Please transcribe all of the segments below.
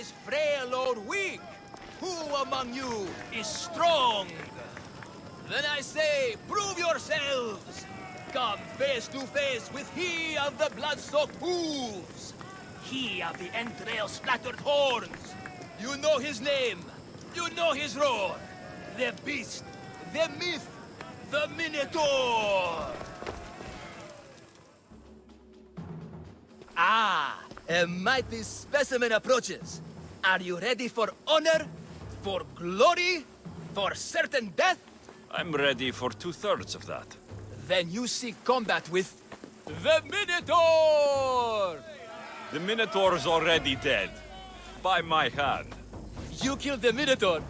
is frail or weak? Who among you is strong? Then I say, prove yourselves! Come face to face with he of the blood-soaked hooves! He of the entrail-splattered horns! You know his name! You know his roar! The beast! The myth! The Minotaur! Ah! A mighty specimen approaches. Are you ready for honor? For glory? For certain death? I'm ready for 2/3 of that. Then you seek combat with... the Minotaur! The Minotaur's already dead. By my hand. You killed the Minotaur?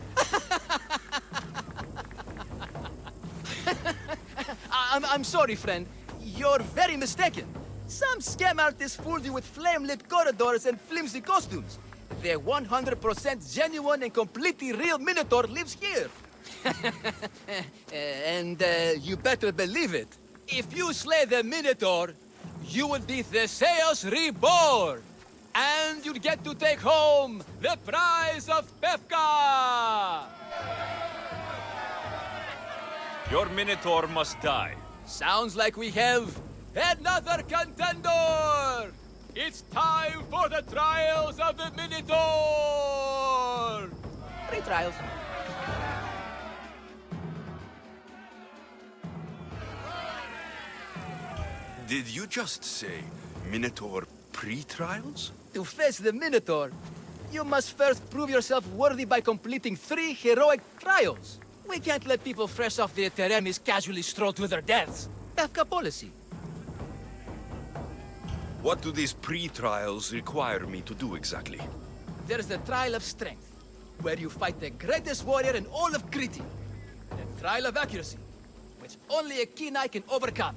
I'm sorry, friend. You're very mistaken. Some scam artists fooled you with flame-lit corridors and flimsy costumes. The 100% genuine and completely real Minotaur lives here. And you better believe it. If you slay the Minotaur, you will be Theseus reborn. And you'll get to take home the prize of Befka! Your Minotaur must die. Sounds like we have another contender! It's time for the trials of the Minotaur! 3 trials. Did you just say Minotaur pre-trials? To face the Minotaur, you must first prove yourself worthy by completing 3 heroic trials. We can't let people fresh off the Teremis casually stroll to their deaths. Befka policy. What do these pre-trials require me to do exactly? There's the Trial of Strength, where you fight the greatest warrior in all of Crete. The Trial of Accuracy, which only a keen eye can overcome.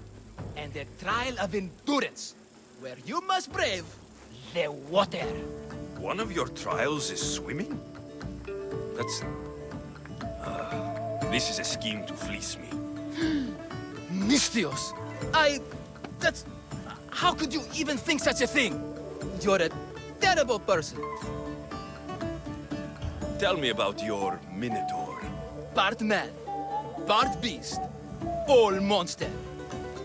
And the Trial of Endurance, where you must brave the water. One of your trials is swimming? That's... this is a scheme to fleece me. Mystios! That's... How could you even think such a thing? You're a terrible person. Tell me about your Minotaur. Part man, part beast, all monster.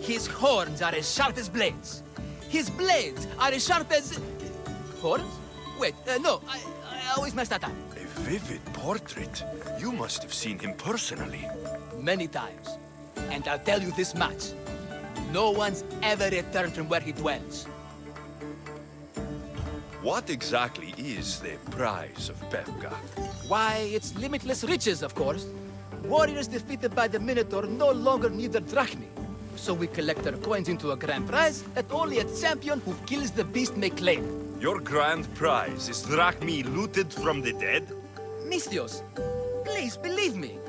His horns are as sharp as blades. His blades are as sharp as... Horns? Wait, no, I always mess that up. A vivid portrait. You must have seen him personally. Many times. And I'll tell you this much. No one's ever returned from where he dwells. What exactly is the prize of Befka? Why, it's limitless riches, of course. Warriors defeated by the Minotaur no longer need their drachmi. So we collect their coins into a grand prize that only a champion who kills the beast may claim. Your grand prize is drachmi looted from the dead? Mystios, please believe me.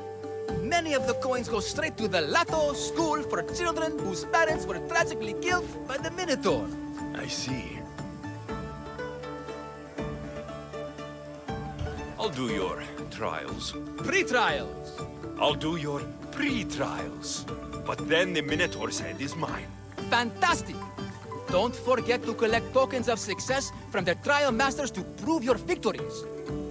Many of the coins go straight to the Lato School for children whose parents were tragically killed by the Minotaur. I see. I'll do your trials. Pre-trials. I'll do your pre-trials. But then the Minotaur's head is mine. Fantastic! Don't forget to collect tokens of success from the trial masters to prove your victories.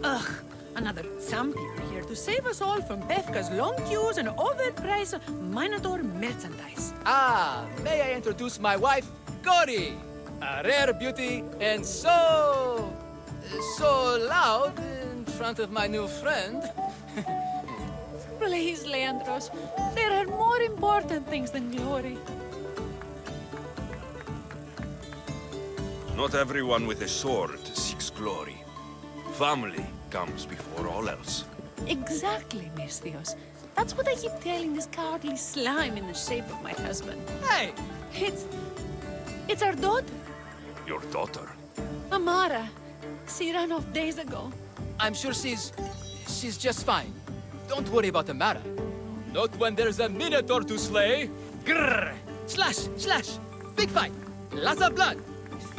Ugh, another champion here to save us all from Befka's long queues and overpriced Minotaur merchandise. Ah, may I introduce my wife, Cory? A rare beauty and so loud in front of my new friend. Please, Leandros, there are more important things than glory. Not everyone with a sword seeks glory. Family comes before all else. Exactly, Mystios. That's what I keep telling this cowardly slime in the shape of my husband. Hey! It's our daughter, Your daughter? Amara. She ran off days ago. I'm sure she's just fine. Don't worry about Amara. Not when there's a Minotaur to slay. Grrr! Slash! Slash! Big fight! Lots of blood!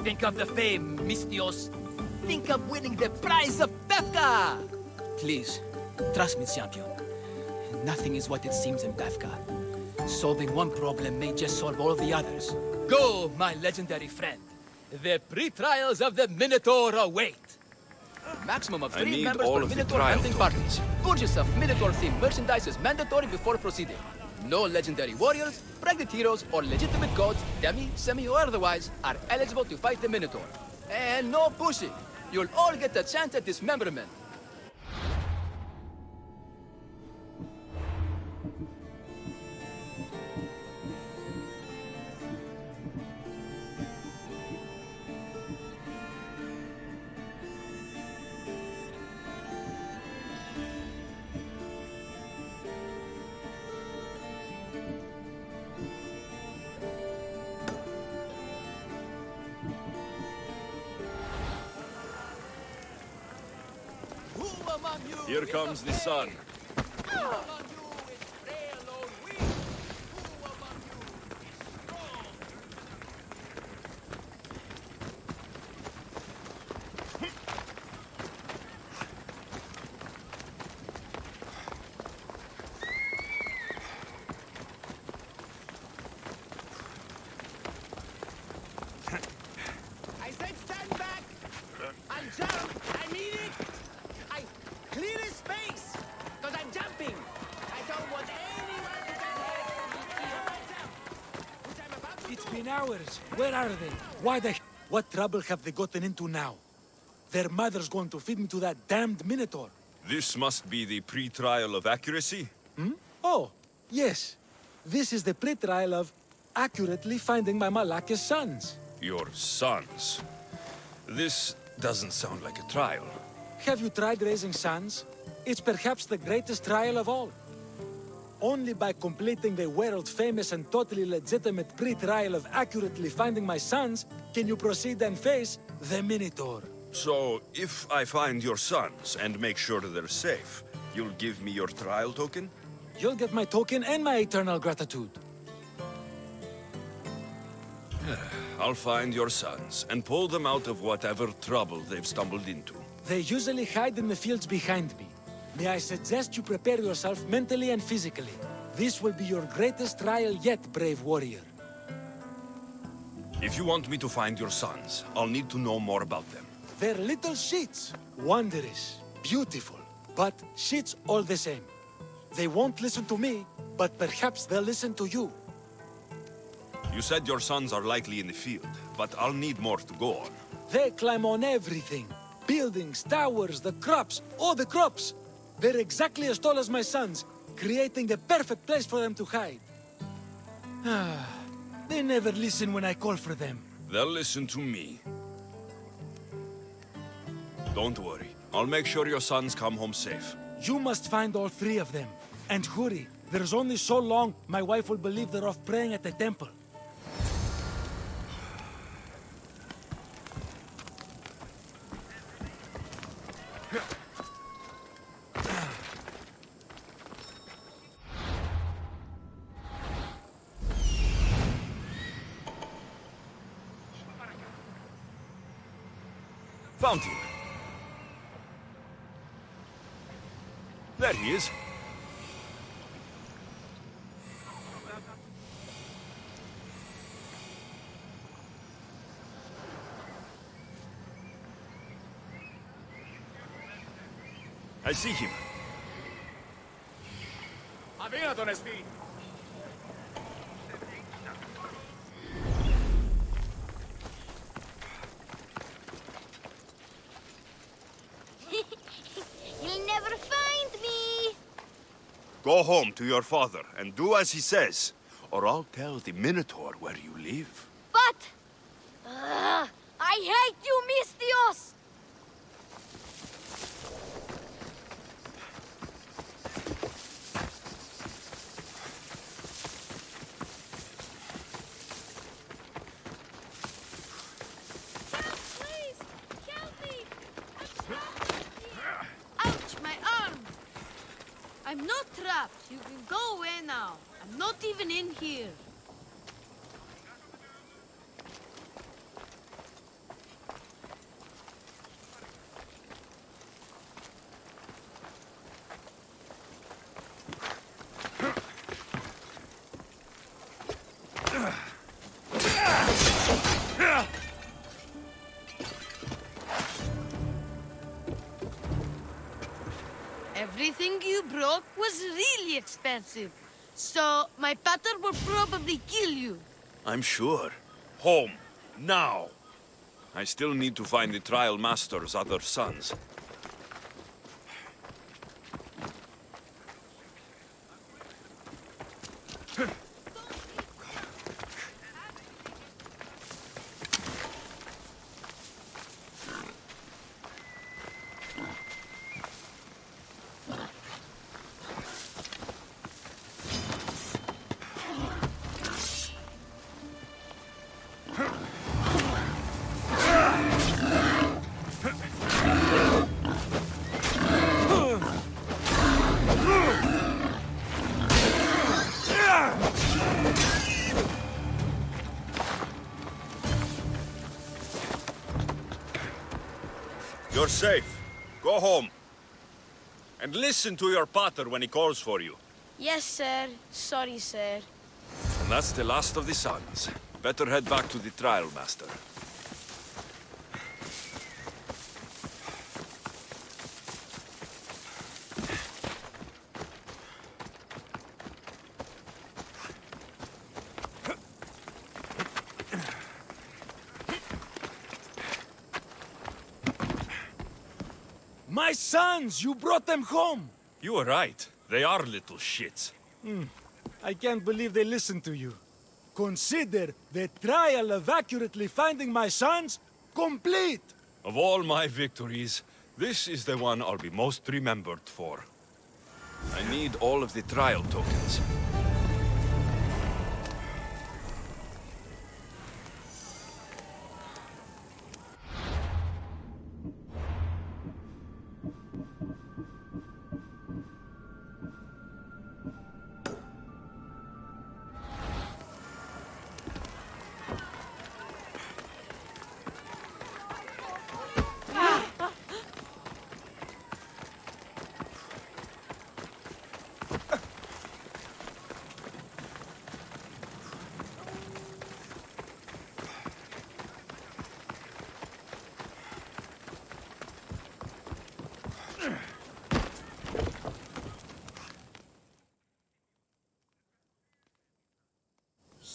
Think of the fame, Mystios. Think of winning the prize of Befka! Please, trust me, champion. Nothing is what it seems in Befka. Solving one problem may just solve all the others. Go, my legendary friend. The pre-trials of the Minotaur await. Maximum of I 3 need members all per of the Minotaur trial hunting parties. Purchase of Minotaur-themed merchandise is mandatory before proceeding. No legendary warriors, pregnant heroes, or legitimate gods, demi, semi, or otherwise, are eligible to fight the Minotaur. And no pushing. You'll all get a chance at dismemberment. Here comes the sun. I said stand back! I'm jump! I mean it! I clear a space! Because I'm jumping! I don't want anyone to get hurt or my jump! Which I'm about to It's do! been hours. Where are they? Why the... What trouble have they gotten into now? Their mother's going to feed me to that damned Minotaur. This must be the pre-trial of accuracy. Oh, yes. This is the pre-trial of accurately finding my Malaka's sons. Your sons. This doesn't sound like a trial. Have you tried raising sons? It's perhaps the greatest trial of all. Only by completing the world-famous and totally legitimate pre-trial of accurately finding my sons can you proceed and face the Minotaur. So, if I find your sons and make sure they're safe, you'll give me your trial token? You'll get my token and my eternal gratitude. I'll find your sons and pull them out of whatever trouble they've stumbled into. They usually hide in the fields behind me. May I suggest you prepare yourself mentally and physically. This will be your greatest trial yet, brave warrior. If you want me to find your sons, I'll need to know more about them. They're little shits. Wondrous, beautiful, but shits all the same. They won't listen to me, but perhaps they'll listen to you. You said your sons are likely in the field, but I'll need more to go on. They climb on everything. Buildings, towers, the crops, all the crops. They're exactly as tall as my sons, creating the perfect place for them to hide. They never listen when I call for them. They'll listen to me. Don't worry. I'll make sure your sons come home safe. You must find all 3 of them. And hurry. There's only so long my wife will believe they're off praying at the temple. Found him. There he is. I see him. You'll never find me! Go home to your father and do as he says, or I'll tell the Minotaur where you live. But... I hate you, Mistios! Help, please! Help me! I'm trapped in here! Ouch, my arm! I'm not trapped. You can go away now. I'm not even in here. Everything you broke was really expensive. So my pater will probably kill you. I'm sure. Home. Now. I still need to find the Trial Master's other sons. You're safe. Go home. And listen to your pater when he calls for you. Yes, sir. Sorry, sir. And that's the last of the sons. Better head back to the Trial Master. My sons! You brought them home! You were right. They are little shits. I can't believe they listened to you. Consider the trial of accurately finding my sons complete! Of all my victories, this is the one I'll be most remembered for. I need all of the trial tokens.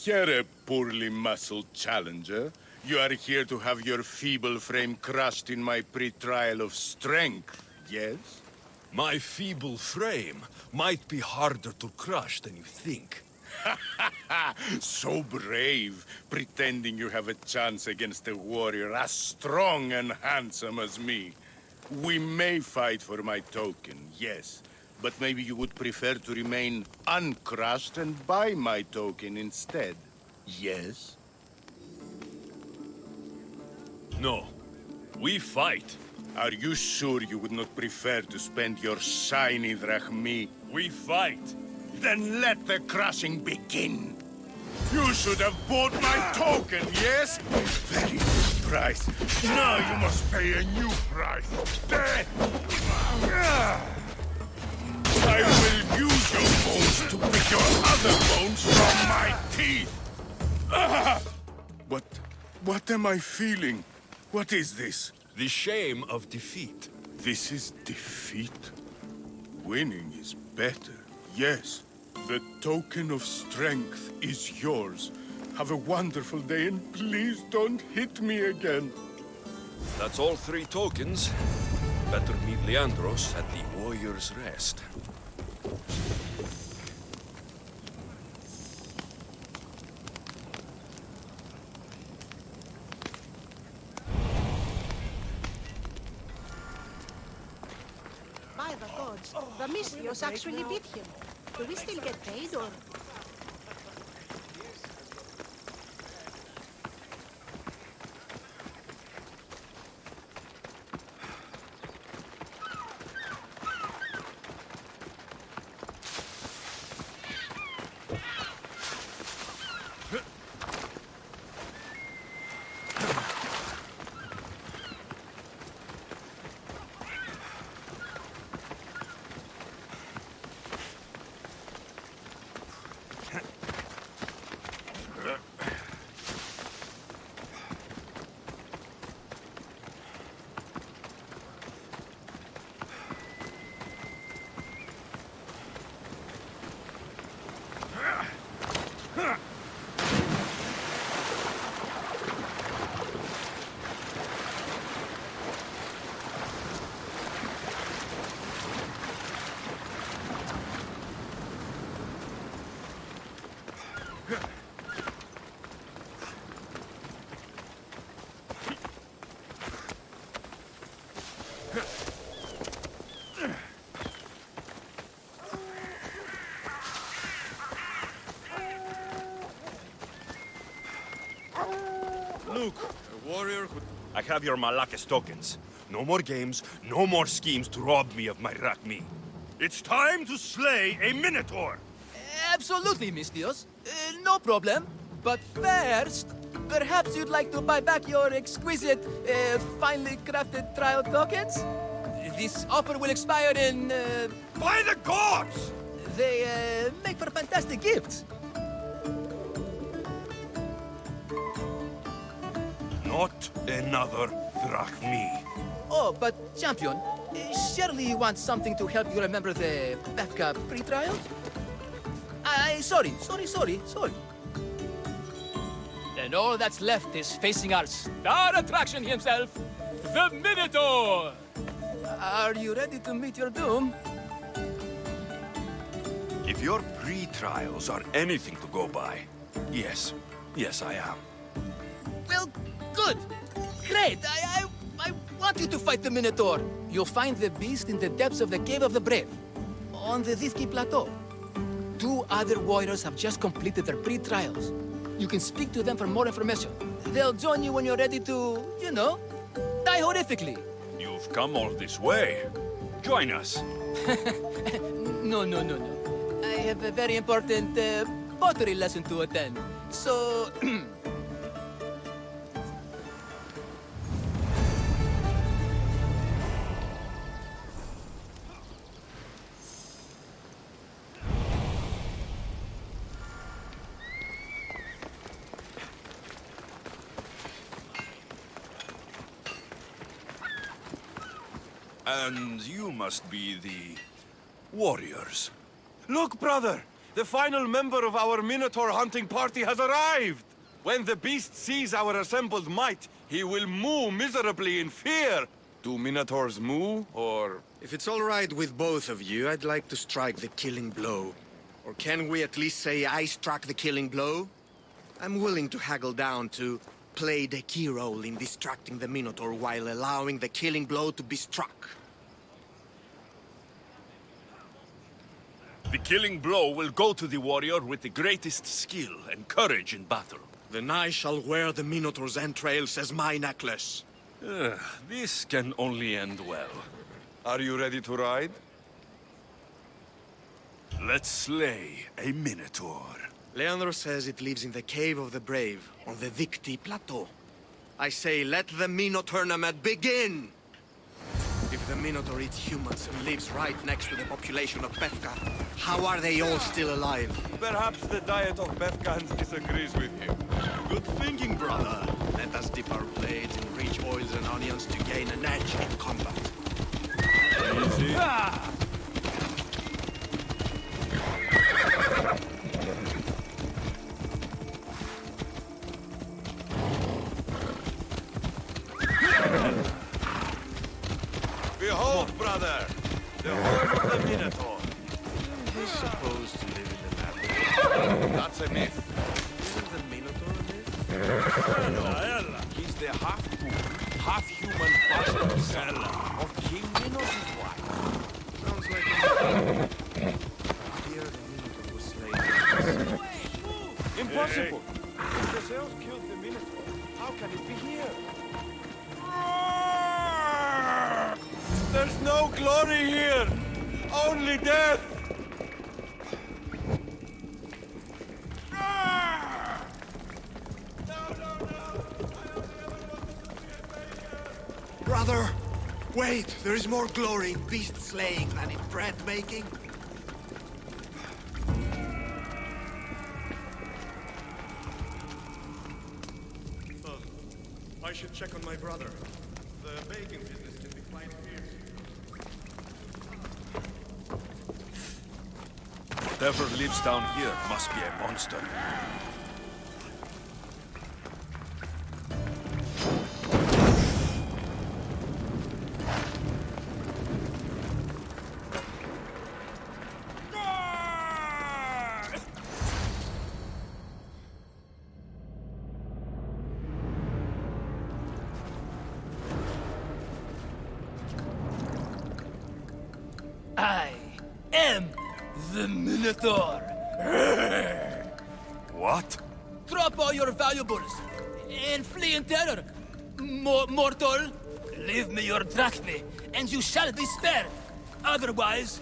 Here, poorly muscled challenger. You are here to have your feeble frame crushed in my pre-trial of strength, yes? My feeble frame might be harder to crush than you think. So brave, pretending you have a chance against a warrior as strong and handsome as me. We may fight for my token, yes. But maybe you would prefer to remain uncrushed and buy my token instead. Yes? No. We fight. Are you sure you would not prefer to spend your shiny drachmi? We fight. Then let the crushing begin. You should have bought my token, yes? Very good price. Now you must pay a new price. I will use your bones to pick your other bones from my teeth! What am I feeling? What is this? The shame of defeat. This is defeat? Winning is better, yes. The token of strength is yours. Have a wonderful day and please don't hit me again. That's all 3 tokens. Better meet Leandros at the Warrior's Rest. By the gods, the Mystios actually beat him. Do we still get paid, or...? I have your Malakis tokens. No more games, no more schemes to rob me of my Rakmi. It's time to slay a Minotaur! Absolutely, Mistios. No problem. But first, perhaps you'd like to buy back your exquisite, finely crafted trial tokens? This offer will expire in, By the gods! They, make for fantastic gifts. Not another Drachmi. Oh, but, Champion, surely you want something to help you remember the Befka pre-trials? Sorry. And all that's left is facing our star attraction himself, the Minotaur! Are you ready to meet your doom? If your pre-trials are anything to go by, yes, I am. Well, good. Great. I want you to fight the Minotaur. You'll find the beast in the depths of the Cave of the Brave, on the Thithki Plateau. 2 other warriors have just completed their pre-trials. You can speak to them for more information. They'll join you when you're ready to, die horrifically. You've come all this way. Join us. No. I have a very important pottery lesson to attend. So... And you must be the warriors. Look, brother! The final member of our Minotaur hunting party has arrived! When the beast sees our assembled might, he will moo miserably in fear! Do Minotaurs moo, or...? If it's all right with both of you, I'd like to strike the killing blow. Or can we at least say I struck the killing blow? I'm willing to haggle down to play the key role in distracting the Minotaur while allowing the killing blow to be struck. The killing blow will go to the warrior with the greatest skill and courage in battle. Then I shall wear the Minotaur's entrails as my necklace. This can only end well. Are you ready to ride? Let's slay a Minotaur. Leandro says it lives in the Cave of the Brave, on the Thithki Plateau. I say let the Minotaur tournament begin! If the Minotaur eats humans and lives right next to the population of Befka, how are they all still alive? Perhaps the diet of Befkans disagrees with him. Good thinking, brother. Let us dip our blades in rich oils and onions to gain an edge in combat. Easy. Behold, brother! The home of the Minotaur. He's supposed to live in the labyrinth. That's a myth. Isn't the Minotaur a myth? He's the half-fool, half-human bastard son of King Minos' wife. Sounds like a myth. Here the Minotaur was slain. Impossible! If the Zeus killed the Minotaur, how can it be here? There's no glory here! Only death! Brother! Wait! There is more glory in beast slaying than in bread making. I should check on my brother. The baking business can be quite fierce. Whatever lives down here must be a monster. I am the Minotaur. What? Drop all your valuables and flee in terror. Mortal, leave me your drachme, and you shall be spared. Otherwise,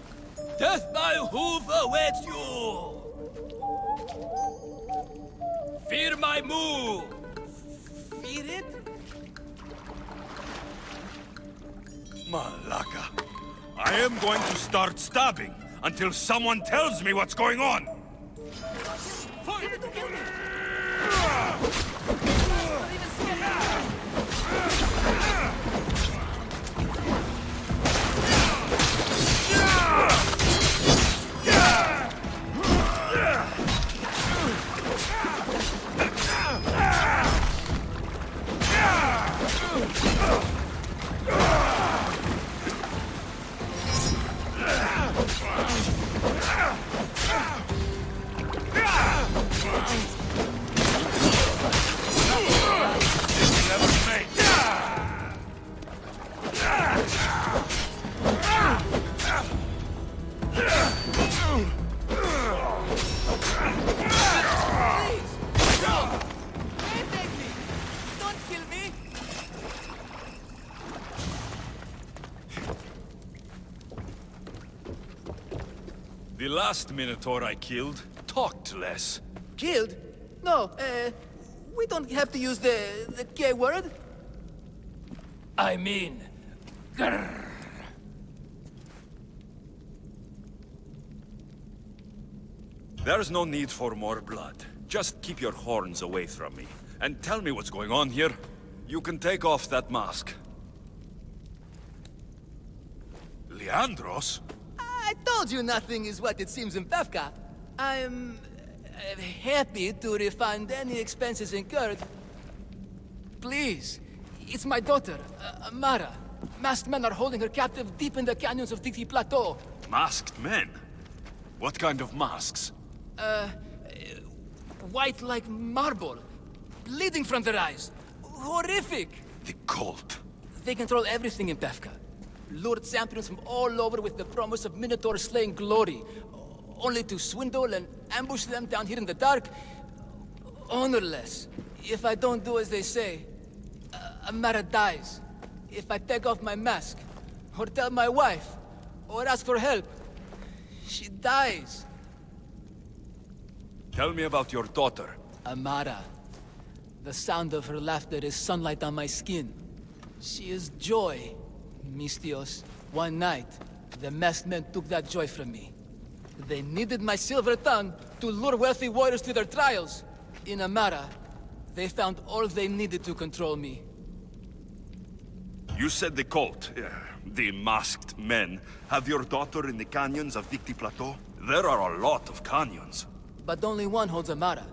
death by hoof awaits you! Fear my move! Fear it? Malaka. I am going to start stabbing until someone tells me what's going on. The last Minotaur I killed talked less. Killed? No, we don't have to use the K word. I mean, grrr. There's no need for more blood. Just keep your horns away from me. And tell me what's going on here. You can take off that mask. Leandros? I told you nothing is what it seems in Befka. I'm happy to refund any expenses incurred. Please, it's my daughter, Mara. Masked men are holding her captive deep in the canyons of Titi Plateau. Masked men? What kind of masks? White like marble, bleeding from their eyes. Horrific! The cult. They control everything in Befka. Lured champions from all over with the promise of Minotaur slaying glory, only to swindle and ambush them down here in the dark. Honorless. If I don't do as they say, Amara dies. If I take off my mask, or tell my wife, or ask for help, she dies. Tell me about your daughter. Amara. The sound of her laughter is sunlight on my skin. She is joy, Mistios. One night, the masked men took that joy from me. They needed my silver tongue to lure wealthy warriors to their trials. In Amara, they found all they needed to control me. You said the cult, the masked men, have your daughter in the canyons of Dicti Plateau? There are a lot of canyons. But only one holds Amara.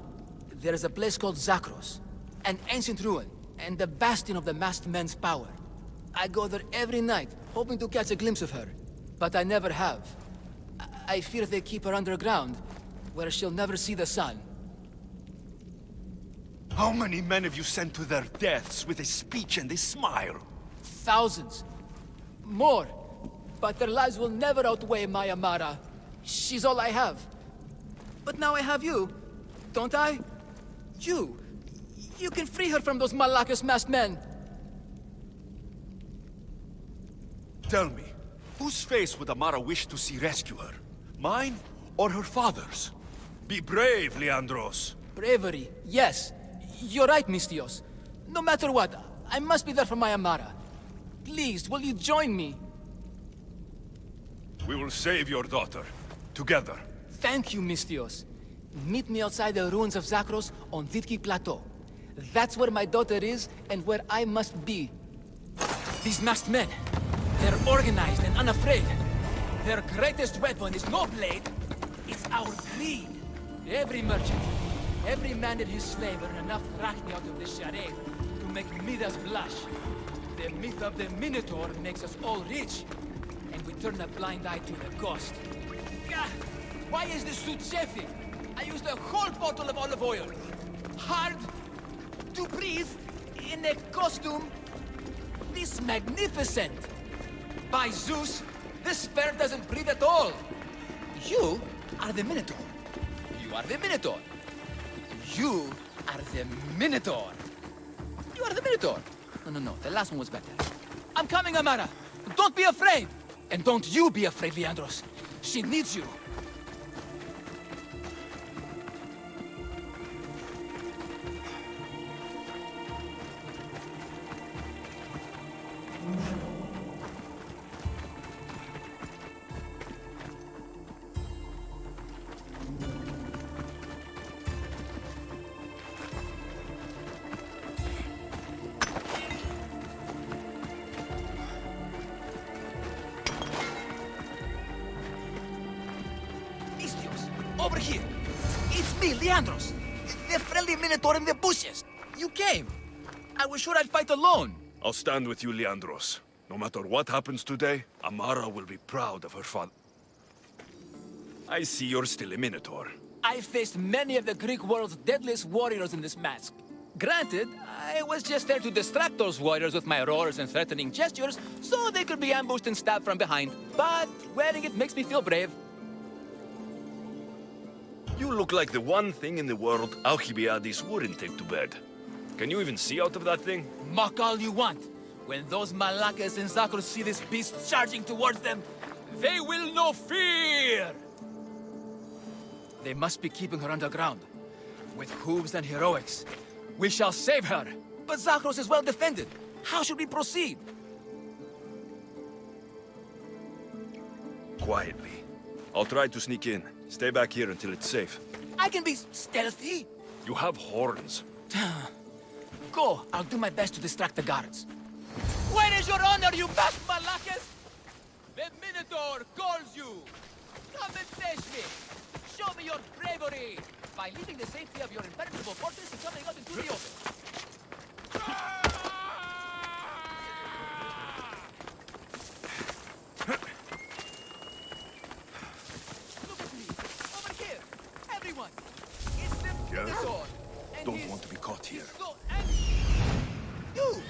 There is a place called Zakros, an ancient ruin, and the bastion of the masked men's power. I go there every night, hoping to catch a glimpse of her. But I never have. I fear they keep her underground, where she'll never see the sun. How many men have you sent to their deaths with a speech and a smile? Thousands. More. But their lives will never outweigh my Amara. She's all I have. But now I have you, don't I? You can free her from those Malakas masked men. Tell me, whose face would Amara wish to see rescue her? Mine or her father's? Be brave, Leandros. Bravery, yes. You're right, Mistios. No matter what, I must be there for my Amara. Please, will you join me? We will save your daughter. Together. Thank you, Mistios. Meet me outside the ruins of Zakros on Ditki Plateau. That's where my daughter is and where I must be. These masked men, they're organized and unafraid. Their greatest weapon is no blade, it's our greed. Every merchant, every man and his slave earn enough drachmi out of this charade to make Midas blush. The myth of the Minotaur makes us all rich, and we turn a blind eye to the cost. Gah! Why is this suit chafing? I used a whole bottle of olive oil. Hard to breathe in a costume this magnificent. By Zeus, this fair doesn't breathe at all. You are the Minotaur. You are the Minotaur. You are the Minotaur. You are the Minotaur. No. The last one was better. I'm coming, Amara. Don't be afraid. And don't you be afraid, Leandros. She needs you. Over here! It's me, Leandros! The friendly Minotaur in the bushes! You came! I was sure I'd fight alone! I'll stand with you, Leandros. No matter what happens today, Amara will be proud of her father. I see you're still a Minotaur. I faced many of the Greek world's deadliest warriors in this mask. Granted, I was just there to distract those warriors with my roars and threatening gestures, so they could be ambushed and stabbed from behind. But wearing it makes me feel brave. You look like the one thing in the world Alcibiades wouldn't take to bed. Can you even see out of that thing? Mock all you want. When those Malakas and Zakros see this beast charging towards them, they will know fear! They must be keeping her underground. With hooves and heroics, we shall save her. But Zakros is well defended. How should we proceed? Quietly. I'll try to sneak in. Stay back here until it's safe. I can be stealthy. You have horns. Go. I'll do my best to distract the guards. Where is your honor, you masked Malakas? The Minotaur calls you. Come and face me. Show me your bravery by leaving the safety of your impenetrable fortress and coming out into the open. Look at me. Over here. Everyone. It's the Minotaur. And Don't he's- want to be caught here. So, and you.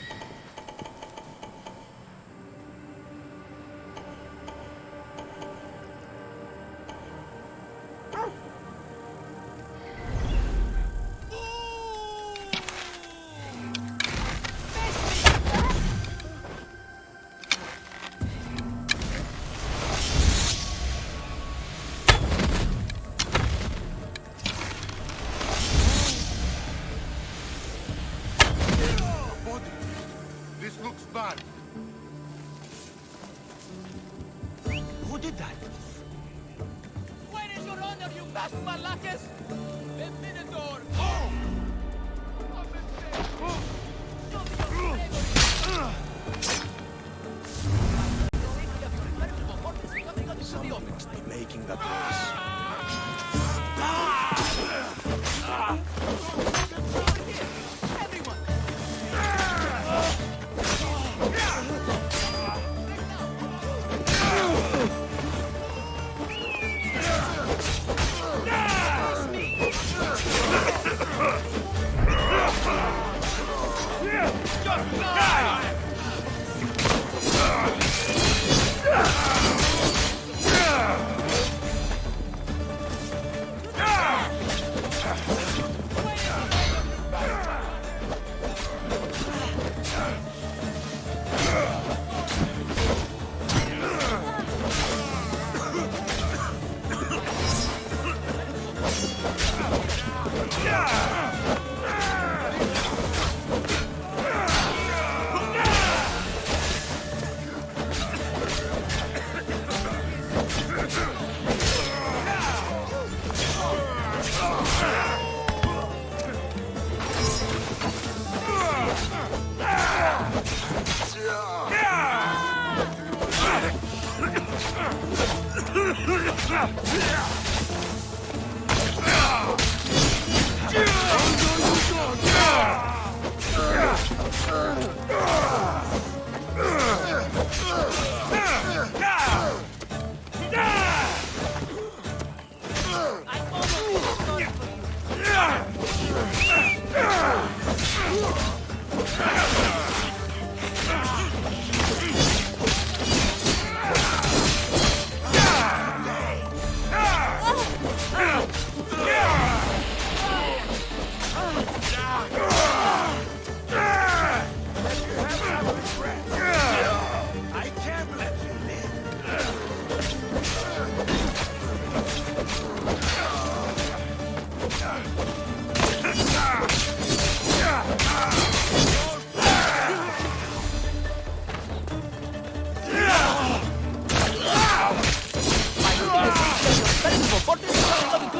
This looks bad. Who did that? Where is your honor, you masked Malakas? The Minotaur! Oh! Stop making that noise. Everyone!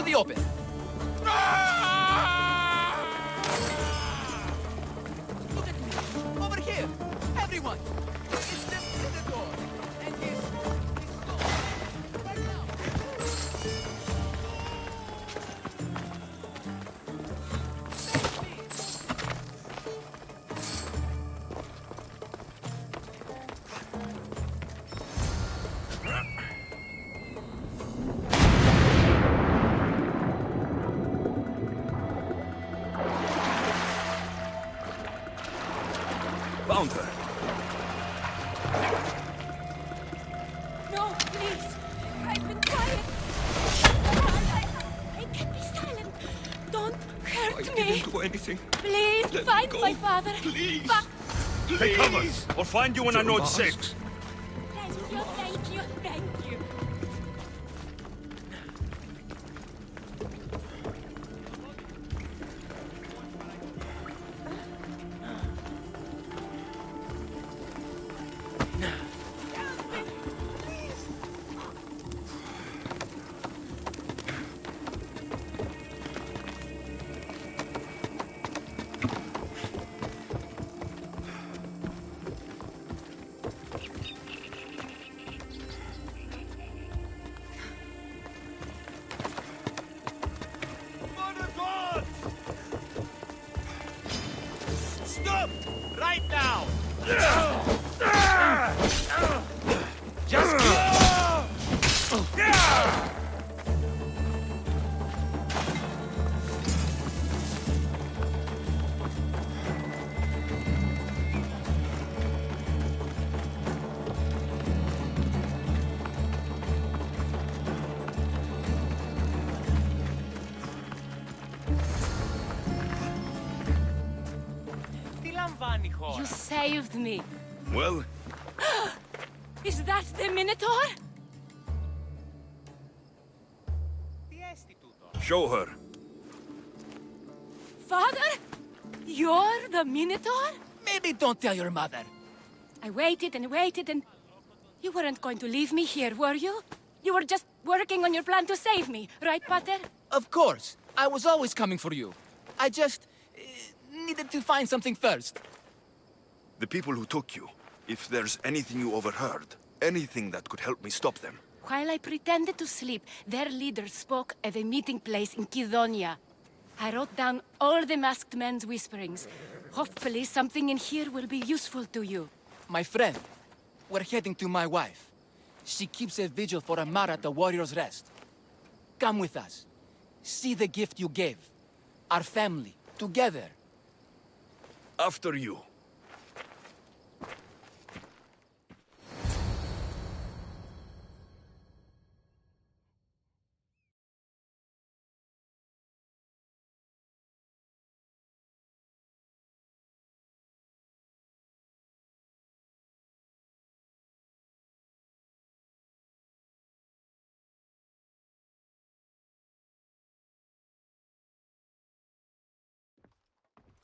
the open. Look at me. Over here. Everyone. It's the Minotaur. And he's gone. Right now. Found her. No, please. I've been quiet. I can't be silent. Don't hurt me. Do anything. Please, Let me find go. my father. Please. Take cover. I'll find you when I know it's safe. Thank you, thank you, thank you. Stop! Right now! Just You saved me. Well, Is that the Minotaur? show her. Father? You're the Minotaur? Maybe don't tell your mother. I waited and waited and... You weren't going to leave me here, were you? You were just working on your plan to save me, right, Pater? Of course. I was always coming for you. I just needed to find something first. The people who took you, if there's anything you overheard, anything that could help me stop them. While I pretended to sleep, their leader spoke of a meeting place in Kidonia. I wrote down all the masked men's whisperings. Hopefully something in here will be useful to you. My friend, we're heading to my wife. She keeps a vigil for Amara at the Warrior's Rest. Come with us. See the gift you gave. Our family, together. After you.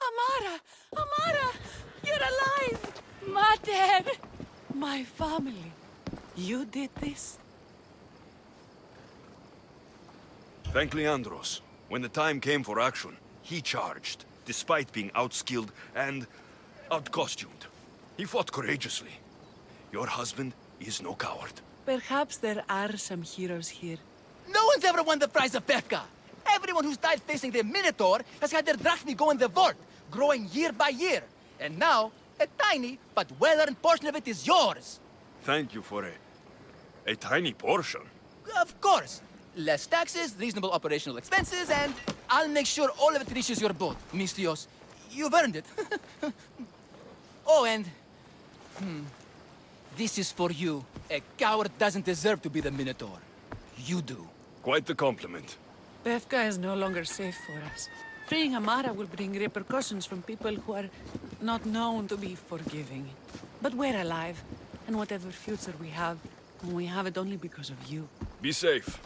Amara! Amara! You're alive! Mater! My family. You did this? Thank Leandros. When the time came for action, he charged, despite being outskilled and outcostumed. He fought courageously. Your husband is no coward. Perhaps there are some heroes here. No one's ever won the prize of Pefka. Everyone who's died facing the Minotaur has had their drachmi go in the vault, growing year by year. And now, a tiny but well-earned portion of it is yours. Thank you for a tiny portion. Of course. Less taxes, reasonable operational expenses, and I'll make sure all of it reaches your boat, Mistios. You've earned it. Oh, and... This is for you. A coward doesn't deserve to be the Minotaur. You do. Quite the compliment. Pefka is no longer safe for us. Freeing Amara will bring repercussions from people who are not known to be forgiving. But we're alive, and whatever future we have it only because of you. Be safe.